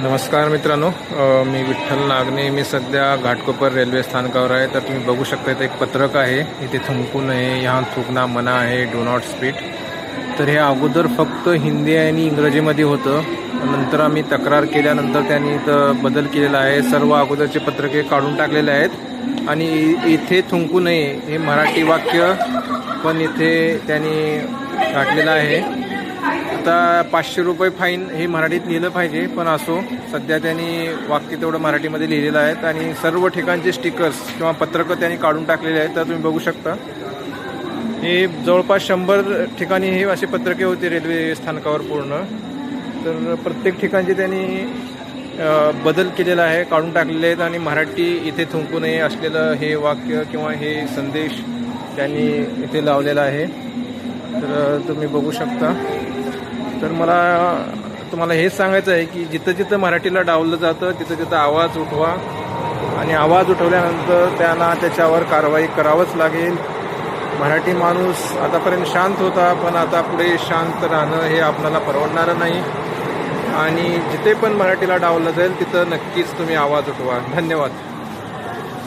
नमस्कार मित्रांनो, मी विठ्ठल नागणे. मी सध्या घाटकोपर रेल्वे स्थानकावर आहे. तर तुम्ही बघू शकता इथे एक पत्रक आहे, इथे थुंकू नये, यहाँ थुंकना मना आहे, डू नॉट स्पीट. तर हे अगोदर फक्त हिंदी आणि इंग्रजीमध्ये होतं. नंतर आम्ही तक्रार केल्यानंतर त्यांनी इथं बदल केलेला आहे. सर्व अगोदरचे पत्रके काढून टाकलेले आहेत आणि इथे थुंकू नये हे मराठी वाक्य पण इथे त्यांनी घातलेलं आहे. आता 500 रुपये फाईन हे मराठीत लिहिलं पाहिजे, पण असो, सध्या त्यांनी वाक्य तेवढं मराठीमध्ये लिहिलेलं आहे आणि सर्व ठिकाणचे स्टिकर्स किंवा पत्रकं त्यांनी काढून टाकलेले आहेत. तर तुम्ही बघू शकता हे जवळपास 100 ठिकाणी हे असे पत्रके होते रेल्वे स्थानकावर पूर्ण. तर प्रत्येक ठिकाणचे त्यांनी बदल केलेला आहे, काढून टाकलेले आहेत आणि मराठी इथे थुंकू नये असलेलं हे वाक्य किंवा हे संदेश त्यांनी इथे लावलेला आहे. तर तुम्ही बघू शकता. तर मला तुम्हाला हेच सांगायचं आहे की जिथं जिथं मराठीला डावलं जातं तिथं तिथं आवाज उठवा आणि आवाज उठवल्यानंतर त्यांना त्याच्यावर कारवाई करावंच लागेल. मराठी माणूस आतापर्यंत शांत होता, पण आता पुढे शांत राहणं हे आपल्याला परवडणारं नाही आणि जिथे पण मराठीला डावलं जाईल तिथं नक्कीच तुम्ही आवाज उठवा. धन्यवाद.